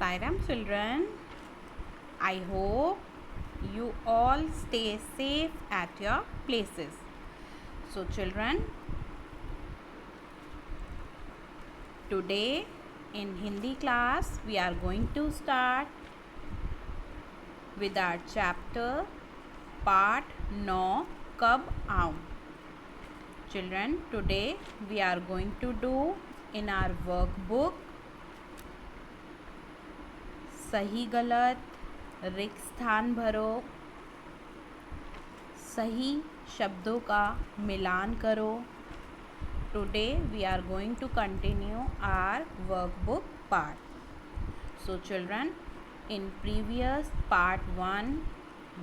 Sai Ram children, I hope you all stay safe at your places. So children, today in Hindi class we are going to start with our chapter part 9 Kab Aun. Children, today we are going to do in our workbook सही गलत, रिक्त स्थान भरो, सही शब्दों का मिलान करो. Today we are going to continue our workbook part. So children, in previous part 1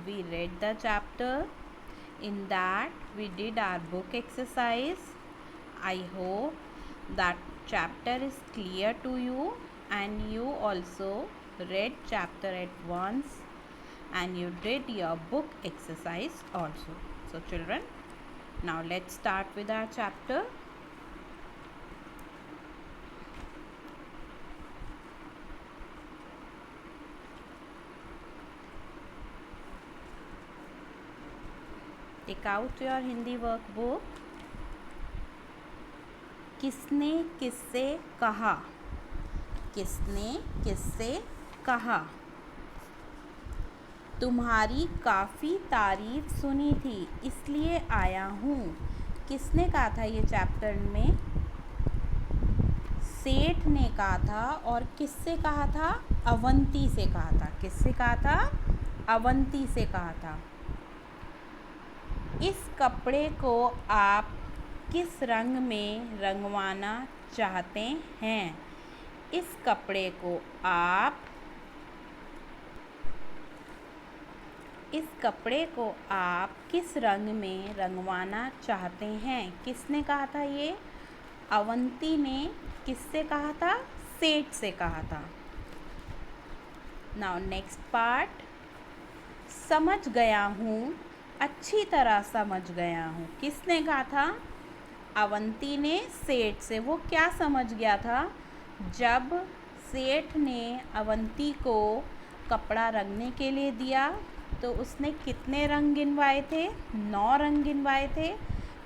we read the chapter. In that we did our book exercise. I hope that chapter is clear to you and you also read chapter at once and you did your book exercise also. So children, now let's start with our chapter. Take out your Hindi workbook. किसने किससे कहा? किसने किससे कहा? तुम्हारी काफ़ी तारीफ सुनी थी इसलिए आया हूँ. किसने कहा था ये चैप्टर में? सेठ ने कहा था. और किससे कहा था? अवंती से कहा था. किससे कहा था? अवंती से कहा था. इस कपड़े को आप किस रंग में रंगवाना चाहते हैं? इस कपड़े को आप किस रंग में रंगवाना चाहते हैं? किसने कहा था ये? अवंती ने. किससे कहा था? सेठ से कहा था. Now next part. समझ गया हूँ, अच्छी तरह समझ गया हूँ. किसने कहा था? अवंती ने सेठ से. वो क्या समझ गया था? जब सेठ ने अवंती को कपड़ा रंगने के लिए दिया तो उसने कितने रंग गिनवाए थे? 9 रंग गिनवाए थे.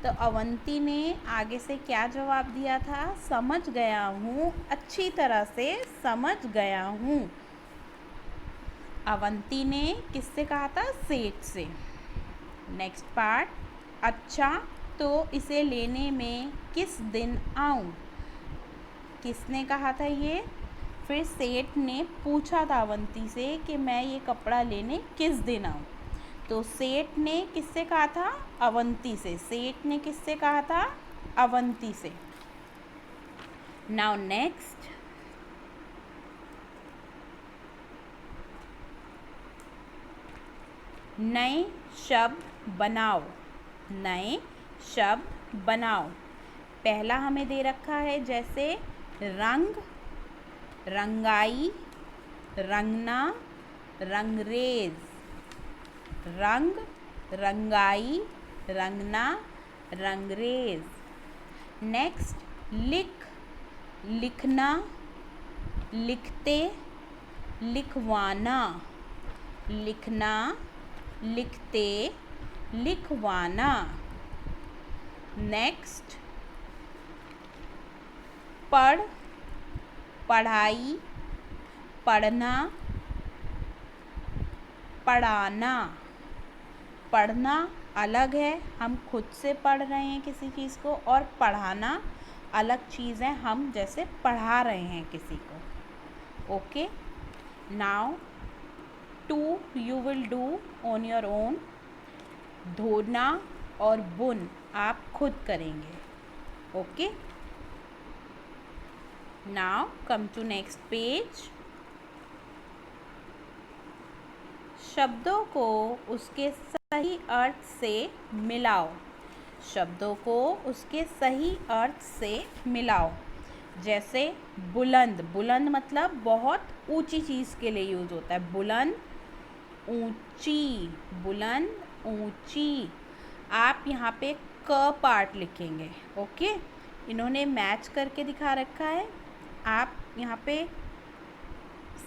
तो अवंती ने आगे से क्या जवाब दिया था? समझ गया हूँ, अच्छी तरह से समझ गया हूँ. अवंती ने किससे कहा था? सेठ से. Next part. अच्छा, तो इसे लेने में किस दिन आऊँ? किसने कहा था ये? फिर सेठ ने पूछा था अवंती से कि मैं ये कपड़ा लेने किस दिन आऊँ. तो सेठ ने किससे कहा था? अवंती से. सेठ ने किससे कहा था? अवंती से. Now next. नए शब्द बनाओ. नए शब्द बनाओ. पहला हमें दे रखा है जैसे रंग, रंगाई, रंगना, रंगरेज. रंग, रंगाई, रंगना, रंगरेज. नेक्स्ट. लिख, लिखना, लिखते, लिखवाना. लिखना, लिखते, लिखवाना. नेक्स्ट. पढ़, पढ़ाई, पढ़ना, पढ़ाना. पढ़ना अलग है, हम खुद से पढ़ रहे हैं किसी चीज़ को, और पढ़ाना अलग चीज़ है, हम जैसे पढ़ा रहे हैं किसी को. Okay. Now 2 you will do on your own. धोना और बुन आप खुद करेंगे. Okay. Now come to next page. शब्दों को उसके सही अर्थ से मिलाओ. शब्दों को उसके सही अर्थ से मिलाओ. जैसे बुलंद. बुलंद मतलब बहुत ऊंची चीज़ के लिए यूज़ होता है. बुलंद, ऊंची. बुलंद, ऊंची. आप यहाँ पे क पार्ट लिखेंगे. ओके. इन्होंने मैच करके दिखा रखा है. आप यहाँ पे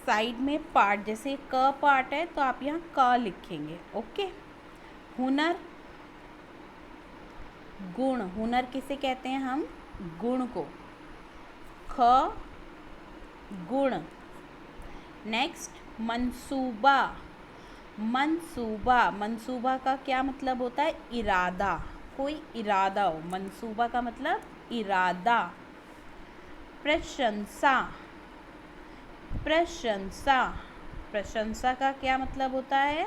साइड में पार्ट, जैसे क पार्ट है तो आप यहाँ क लिखेंगे। ओके। हुनर, गुण, हुनर किसे कहते हैं हम? गुण को। ख, गुण। नेक्स्ट मंसूबा, मंसूबा, मंसूबा का क्या मतलब होता है? इरादा, कोई इरादा हो। मंसूबा का मतलब इरादा। प्रशंसा, प्रशंसा, प्रशंसा का क्या मतलब होता है?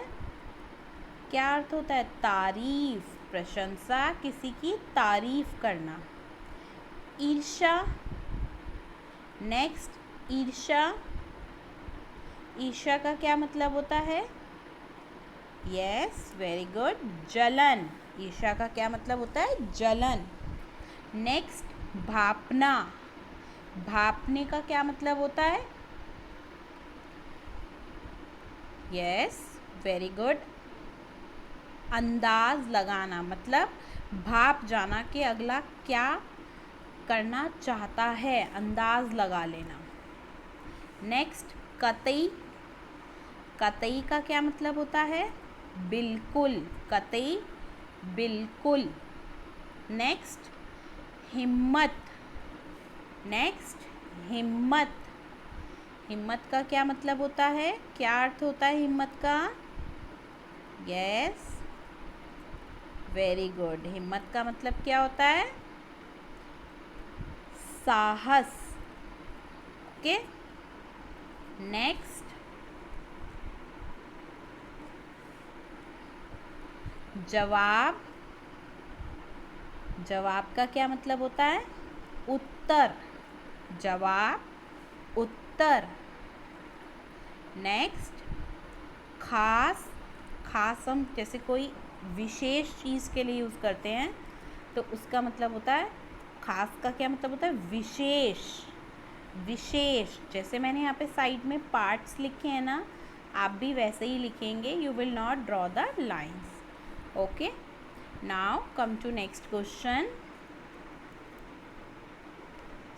क्या अर्थ होता है? तारीफ। प्रशंसा, किसी की तारीफ करना। ईर्ष्या, नेक्स्ट ईर्ष्या, ईर्ष्या का क्या मतलब होता है? यस, वेरी गुड, जलन। ईर्ष्या का क्या मतलब होता है? जलन। नेक्स्ट भापना, भापने का क्या मतलब होता है? यस, वेरी गुड, अंदाज लगाना, मतलब भाप जाना कि अगला क्या करना चाहता है, अंदाज लगा लेना। नेक्स्ट कतई, कतई का क्या मतलब होता है? बिल्कुल, कतई बिल्कुल। नेक्स्ट हिम्मत, नेक्स्ट हिम्मत, हिम्मत का क्या मतलब होता है? क्या अर्थ होता है हिम्मत का? यस, वेरी गुड, हिम्मत का मतलब क्या होता है? साहस। ओके। नेक्स्ट जवाब, जवाब का क्या मतलब होता है? उत्तर, जवाब, उत्तर। नेक्स्ट खास, खास हम जैसे कोई विशेष चीज़ के लिए यूज़ करते हैं तो उसका मतलब होता है, खास का क्या मतलब होता है? विशेष, विशेष। जैसे मैंने यहाँ पे साइड में पार्ट्स लिखे हैं ना, आप भी वैसे ही लिखेंगे। You will not draw the lines. Okay, now come to next question.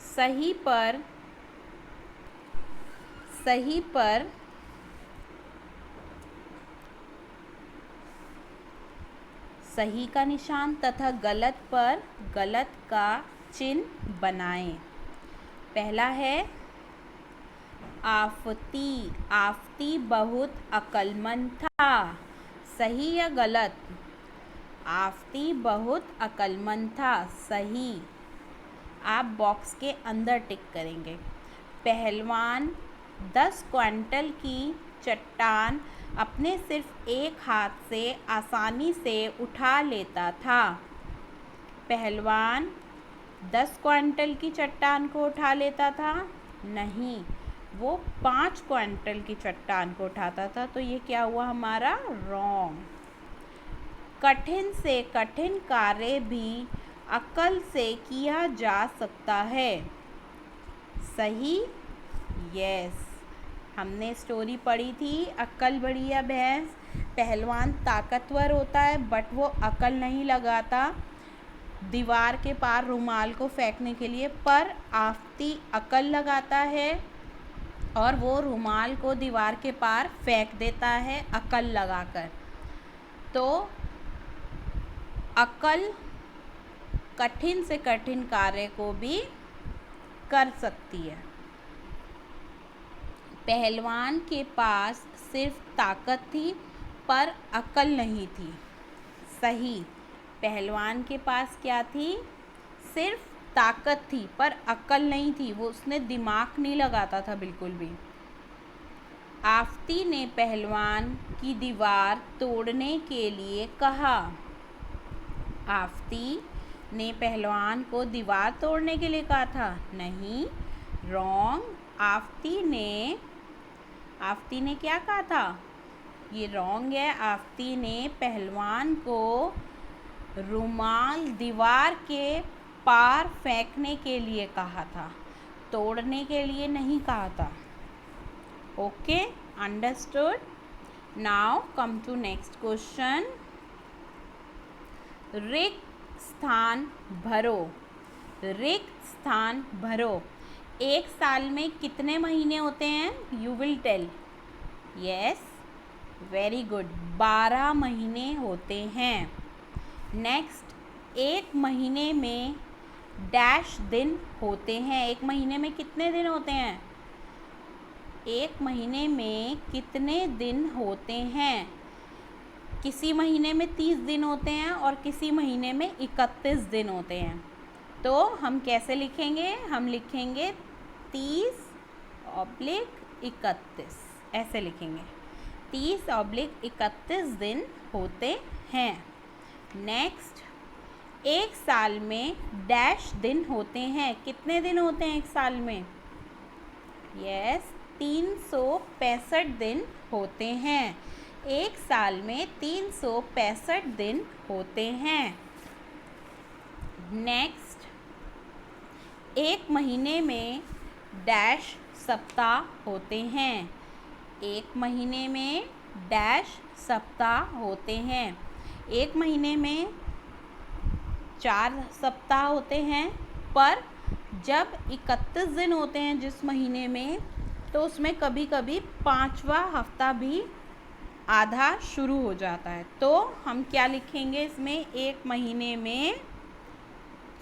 सही पर, सही पर सही का निशान तथा गलत पर गलत का चिन्ह बनाएं। पहला है आफती, आफती बहुत अक्लमंद था। सही या गलत? आफती बहुत अक्लमंद था, सही। आप बॉक्स के अंदर टिक करेंगे। पहलवान 10 क्विंटल की चट्टान अपने सिर्फ एक हाथ से आसानी से उठा लेता था। पहलवान 10 क्विंटल की चट्टान को उठा लेता था? नहीं, वो 5 क्विंटल की चट्टान को उठाता था। तो ये क्या हुआ हमारा? रॉन्ग। कठिन से कठिन कार्य भी अक्ल से किया जा सकता है। सही? यस, हमने स्टोरी पढ़ी थी अक्ल बड़ी या भैंस। पहलवान ताकतवर होता है बट वो अक्ल नहीं लगाता दीवार के पार रुमाल को फेंकने के लिए, पर आफती अक्ल लगाता है और वो रुमाल को दीवार के पार फेंक देता है अक्ल लगाकर। तो अक्ल कठिन से कठिन कार्य को भी कर सकती है। पहलवान के पास सिर्फ ताकत थी पर अक्ल नहीं थी। सही, पहलवान के पास क्या थी? सिर्फ ताकत थी पर अक्ल नहीं थी, वो उसने दिमाग नहीं लगाता था बिल्कुल भी। आफती ने पहलवान की दीवार तोड़ने के लिए कहा। आफती ने पहलवान को दीवार तोड़ने के लिए कहा था? नहीं, रॉन्ग। आफती ने क्या कहा था? ये रॉन्ग है। आफती ने पहलवान को रुमाल दीवार के पार फेंकने के लिए कहा था, तोड़ने के लिए नहीं कहा था। Okay, understood. Now come to next question. रिक्त स्थान भरो, रिक्त स्थान भरो। एक साल में कितने महीने होते हैं? You will tell. Yes, very good, 12 महीने होते हैं। नेक्स्ट, एक महीने में डैश दिन होते हैं। एक महीने में कितने दिन होते हैं? एक महीने में कितने दिन होते हैं? किसी महीने में 30 दिन होते हैं और किसी महीने में 31 दिन होते हैं। तो हम कैसे लिखेंगे? हम लिखेंगे 30/31, ऐसे लिखेंगे। 30/31 दिन होते हैं। नेक्स्ट, एक साल में डैश दिन होते हैं। कितने दिन होते हैं एक साल में? यस, 365 दिन होते हैं। एक साल में 365 दिन होते हैं। नेक्स्ट, एक महीने में डैश सप्ताह होते हैं। एक महीने में डैश सप्ताह होते हैं। एक महीने में 4 सप्ताह होते हैं, पर जब 31 दिन होते हैं जिस महीने में, तो उसमें कभी कभी 5वां हफ्ता भी आधा शुरू हो जाता है। तो हम क्या लिखेंगे इसमें? एक महीने में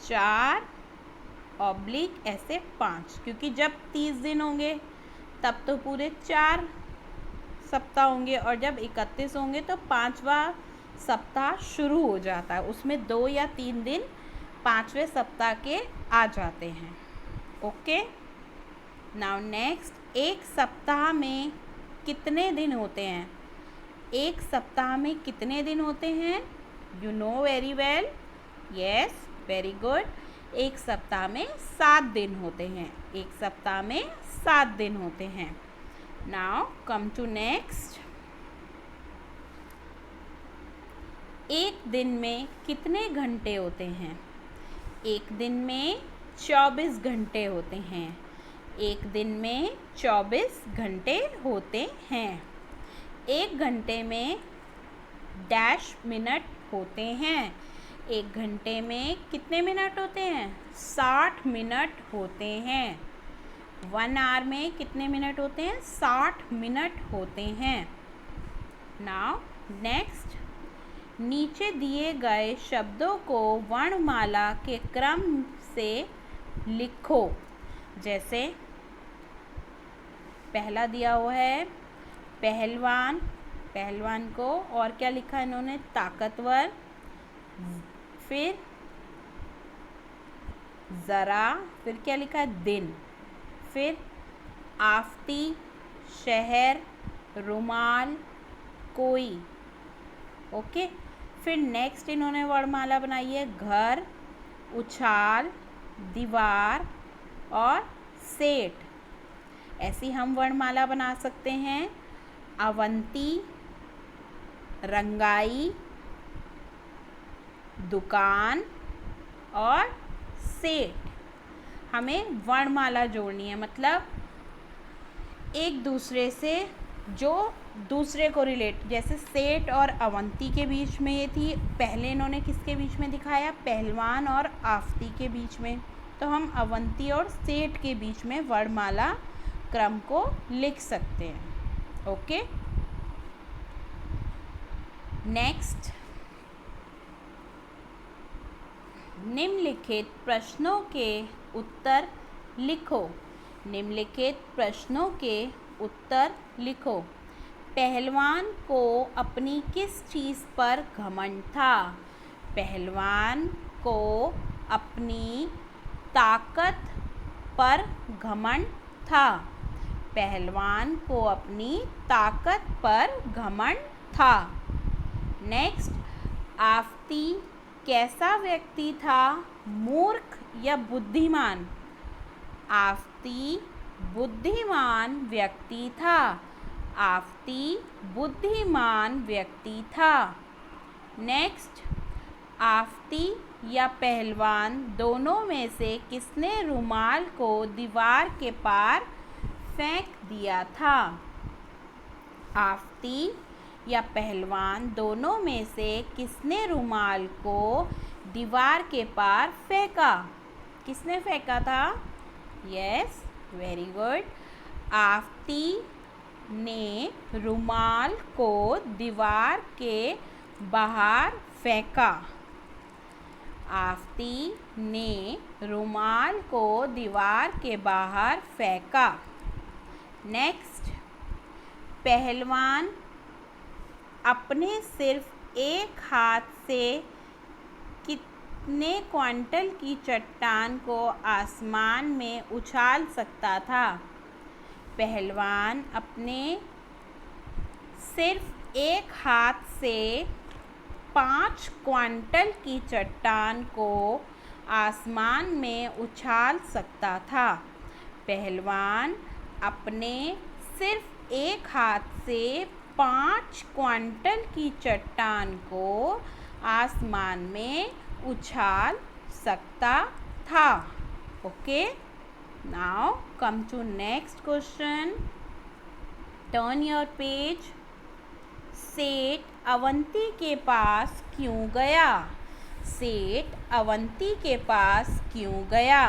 4/5, क्योंकि जब 30 दिन होंगे तब तो पूरे 4 सप्ताह होंगे, और जब 31 होंगे तो 5वां सप्ताह शुरू हो जाता है। उसमें 2 या 3 दिन 5वें सप्ताह के आ जाते हैं। ओके, नाउ नेक्स्ट, एक सप्ताह में कितने दिन होते हैं? एक सप्ताह में कितने दिन होते हैं? You know very well. Yes, very good. एक सप्ताह में 7 दिन होते हैं। एक सप्ताह में 7 दिन होते हैं। Now come to next. एक दिन में कितने घंटे होते हैं? एक दिन में 24 घंटे होते हैं। एक दिन में 24 घंटे होते हैं। एक घंटे में डैश मिनट होते हैं। एक घंटे में कितने मिनट होते हैं? 60 मिनट होते हैं। 1 आवर में कितने मिनट होते हैं? 60 मिनट होते हैं। नाउ नेक्स्ट, नीचे दिए गए शब्दों को वर्णमाला के क्रम से लिखो। जैसे पहला दिया हुआ है पहलवान, पहलवान को और क्या लिखा इन्होंने? ताकतवर। फिर ज़रा, फिर क्या लिखा है? दिन। फिर आफ़ती, शहर, रुमाल, कोई। ओके, फिर नेक्स्ट इन्होंने वर्णमाला बनाई है घर, उछाल, दीवार और सेठ। ऐसी हम वर्णमाला बना सकते हैं अवंती, रंगाई, दुकान और सेठ। हमें वर्णमाला जोड़नी है, मतलब एक दूसरे से जो दूसरे को रिलेट, जैसे सेठ और अवंती के बीच में ये थी, पहले इन्होंने किसके बीच में दिखाया? पहलवान और आफ़ती के बीच में। तो हम अवंती और सेठ के बीच में वर्णमाला क्रम को लिख सकते हैं। ओके, नेक्स्ट, निम्नलिखित प्रश्नों के उत्तर लिखो। निम्नलिखित प्रश्नों के उत्तर लिखो। पहलवान को अपनी किस चीज़ पर घमंड था? पहलवान को अपनी ताकत पर घमंड था। पहलवान को अपनी ताकत पर घमंड था। नेक्स्ट, आफ़ती कैसा व्यक्ति था? मूर्ख या बुद्धिमान? आफ़ती बुद्धिमान व्यक्ति था। आफ़ती बुद्धिमान व्यक्ति था। नेक्स्ट, आफ़ती या पहलवान दोनों में से किसने रुमाल को दीवार के पार फेंक दिया था? आफ़ती या पहलवान दोनों में से किसने रुमाल को दीवार के पार फेंका? किसने फेंका था? Yes, very good. आफ़ती ने रुमाल को दीवार के बाहर फेंका। आफ़ती ने रुमाल को दीवार के बाहर फेंका। नेक्स्ट, पहलवान अपने सिर्फ एक हाथ से कितने क्विंटल की चट्टान को आसमान में उछाल सकता था? पहलवान अपने सिर्फ एक हाथ से 5 क्विंटल की चट्टान को आसमान में उछाल सकता था। पहलवान अपने सिर्फ एक हाथ से 5 क्विंटल की चट्टान को आसमान में उछाल सकता था। Okay, now come to next question. Turn your page. सेठ अवंती के पास क्यों गया? सेठ अवंती के पास क्यों गया?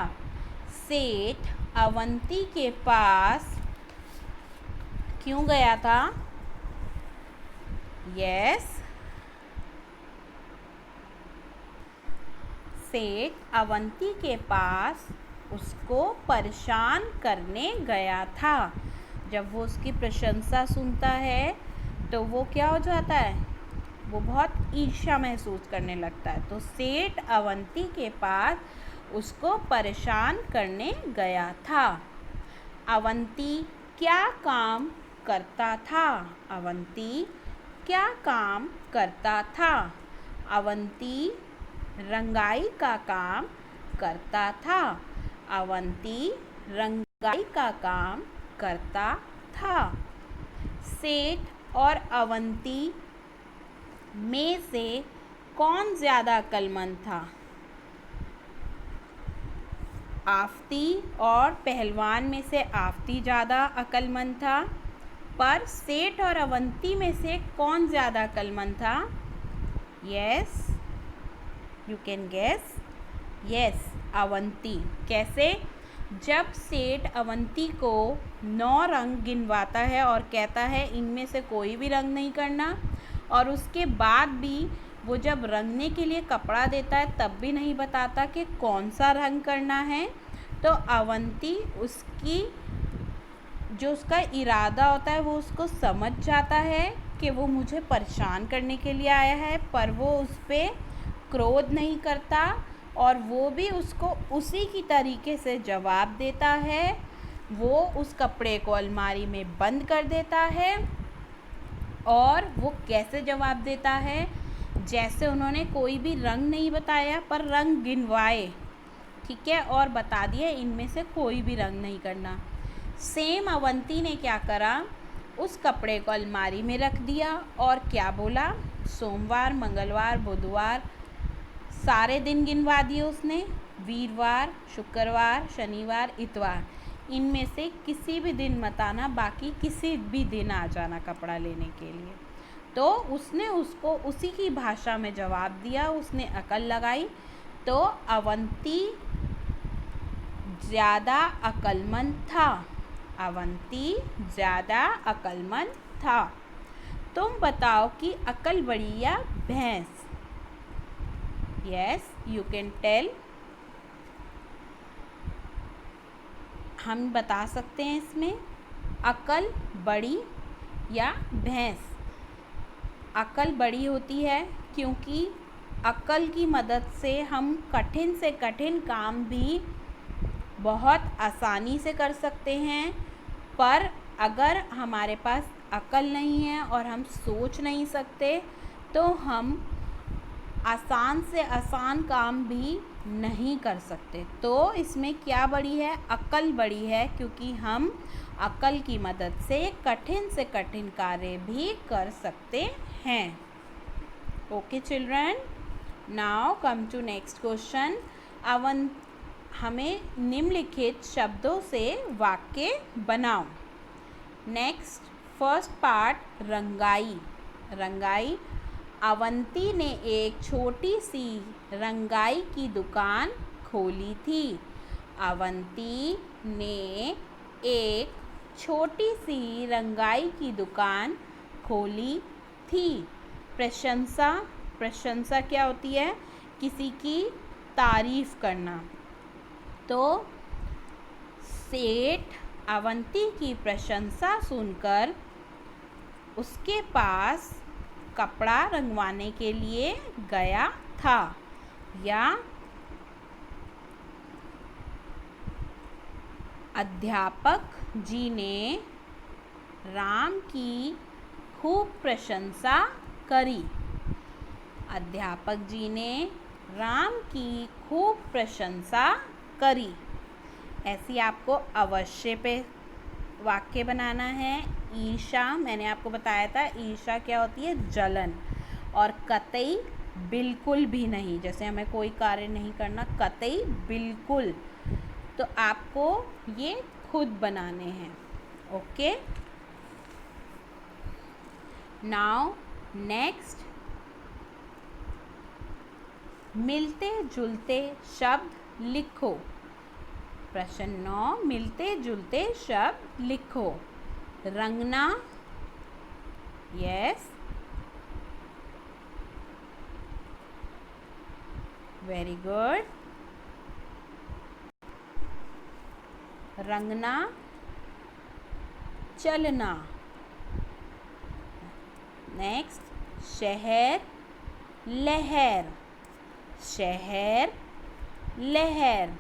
सेठ अवंती के पास क्यों गया था? यस, सेठ अवंती के पास उसको परेशान करने गया था। जब वो उसकी प्रशंसा सुनता है तो वो क्या हो जाता है? वो बहुत ईर्ष्या महसूस करने लगता है। तो सेठ अवंती के पास उसको परेशान करने गया था। अवंती क्या काम करता था? अवंती क्या काम करता था? अवंती रंगाई का काम करता था। अवंती रंगाई का काम करता था। सेठ और अवंती में से कौन ज़्यादा अक्लमंद था? आफ़ती और पहलवान में से आफ़ती ज़्यादा अक्लमंद था, पर सेठ और अवंती में से कौन ज़्यादा अक्लमंद था? Yes, you can guess. Yes, Avanti. कैसे? जब सेठ अवंती को 9 रंग गिनवाता है और कहता है इनमें से कोई भी रंग नहीं करना, और उसके बाद भी वो जब रंगने के लिए कपड़ा देता है तब भी नहीं बताता कि कौन सा रंग करना है, तो अवंती जो उसका इरादा होता है वो उसको समझ जाता है कि वो मुझे परेशान करने के लिए आया है, पर वो उस पर क्रोध नहीं करता और वो भी उसको उसी की तरीके से जवाब देता है। वो उस कपड़े को अलमारी में बंद कर देता है, और वो कैसे जवाब देता है? जैसे उन्होंने कोई भी रंग नहीं बताया पर रंग गिनवाए, ठीक है, और बता दिया इनमें से कोई भी रंग नहीं करना। सेम अवंती ने क्या करा? उस कपड़े को अलमारी में रख दिया और क्या बोला? सोमवार, मंगलवार, बुधवार, सारे दिन गिनवा दिए उसने। वीरवार, शुक्रवार, शनिवार, इतवार, इनमें से किसी भी दिन मत आना, बाकी किसी भी दिन आ जाना कपड़ा लेने के लिए। तो उसने उसको उसी की भाषा में जवाब दिया, उसने अकल लगाई, तो अवंती ज़्यादा अक्लमंद था। अवंती ज़्यादा अक्लमंद था। तुम बताओ कि अकल बड़ी या भैंस? Yes, you can tell. हम बता सकते हैं इसमें अकल बड़ी या भैंस। अकल बड़ी होती है क्योंकि अकल की मदद से हम कठिन से कठिन काम भी बहुत आसानी से कर सकते हैं, पर अगर हमारे पास अकल नहीं है और हम सोच नहीं सकते तो हम आसान से आसान काम भी नहीं कर सकते। तो इसमें क्या बड़ी है? अकल बड़ी है, क्योंकि हम अकल की मदद से कठिन से कठिन कार्य भी कर सकते हैं। Okay children, now come to next question. हमें निम्नलिखित शब्दों से वाक्य बनाओ। नेक्स्ट, फर्स्ट पार्ट, रंगाई। रंगाई। अवंती ने एक छोटी सी रंगाई की दुकान खोली थी। अवंती ने एक छोटी सी रंगाई की दुकान खोली थी। प्रशंसा, प्रशंसा क्या होती है? किसी की तारीफ करना। तो सेठ अवंती की प्रशंसा सुनकर उसके पास कपड़ा रंगवाने के लिए गया था। या अध्यापक जी ने राम की खूब प्रशंसा करी। अध्यापक जी ने राम की खूब प्रशंसा करी। ऐसी आपको अवश्य पे वाक्य बनाना है। ईर्षा, मैंने आपको बताया था ईर्षा क्या होती है? जलन। और कतई, बिल्कुल भी नहीं। जैसे हमें कोई कार्य नहीं करना, कतई बिल्कुल, तो आपको ये खुद बनाने हैं। ओके, नाउ नेक्स्ट, मिलते जुलते शब्द लिखो। प्रश्न 9, मिलते जुलते शब्द लिखो। रंगना, यस, वेरी गुड। रंगना, चलना। नेक्स्ट, शहर, लहर। शहर, लहर।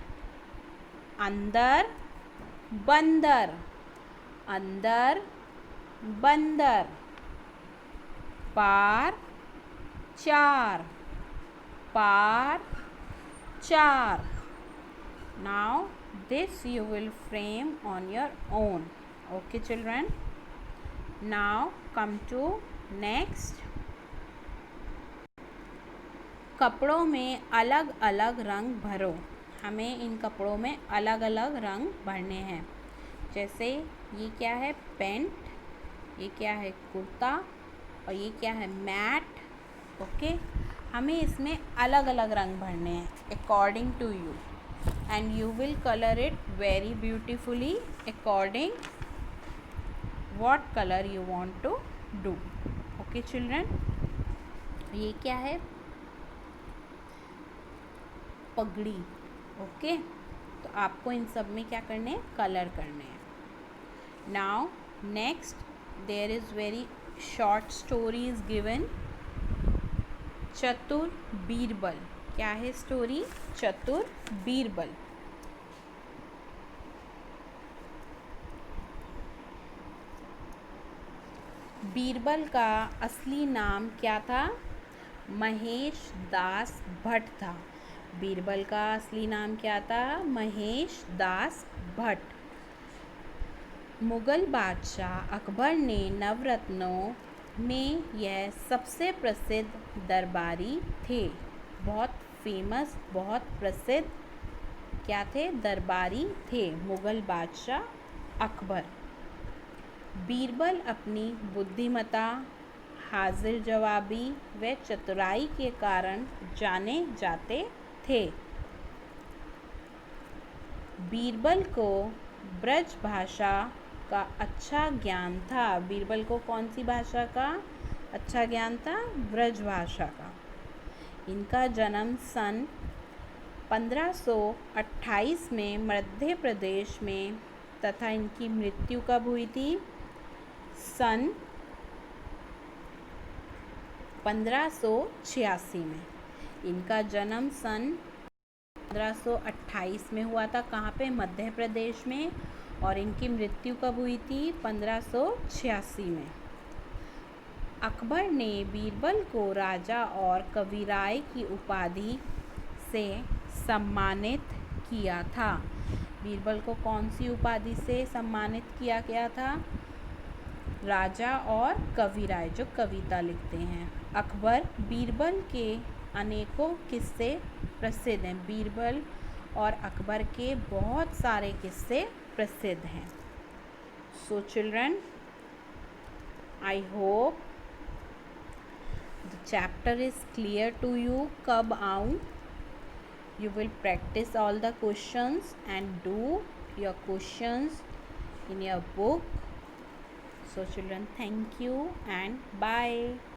अंदर, बंदर। अंदर, बंदर। पार, चार। पार, चार। Now this you will frame on your own. Okay children. Now come to next. कपड़ों में अलग अलग रंग भरो। हमें इन कपड़ों में अलग अलग रंग भरने हैं। जैसे ये क्या है? पैंट, ये क्या है? कुर्ता, और ये क्या है? मैट। ओके, हमें इसमें अलग अलग रंग भरने हैं according to you, and you will color it very beautifully according what color you want to do. Okay children, ये क्या है? पगड़ी। ओके, तो आपको इन सब में क्या करने हैं? कलर करने हैं। Now next, there is very short story is given. चतुर बीरबल। क्या है स्टोरी? चतुर बीरबल। बीरबल का असली नाम क्या था? महेश दास भट्ट था। बीरबल का असली नाम क्या था? महेश दास भट्ट। मुगल बादशाह अकबर ने नवरत्नों में यह सबसे प्रसिद्ध दरबारी थे। बहुत फेमस, बहुत प्रसिद्ध क्या थे? दरबारी थे मुगल बादशाह अकबर। बीरबल अपनी बुद्धिमता, हाजिर जवाबी व चतुराई के कारण जाने जाते थे। बीरबल को ब्रज भाषा का अच्छा ज्ञान था। बीरबल को कौन सी भाषा का अच्छा ज्ञान था? ब्रज भाषा का। इनका जन्म सन 1528 में मध्य प्रदेश में तथा इनकी मृत्यु कब हुई थी? सन 1586 में। इनका जन्म सन 1528 में हुआ था। कहाँ पे? मध्य प्रदेश में। और इनकी मृत्यु कब हुई थी? 1586 में। अकबर ने बीरबल को राजा और कविराय की उपाधि से सम्मानित किया था। बीरबल को कौन सी उपाधि से सम्मानित किया गया था? राजा और कविराय, जो कविता लिखते हैं। अकबर, बीरबल के अनेकों किस्से प्रसिद्ध हैं। बीरबल और अकबर के बहुत सारे किस्से प्रसिद्ध हैं। So children, I hope the chapter is clear to you. कब आऊँ? you will practice all the questions and do your questions in your book. So children, thank you and bye.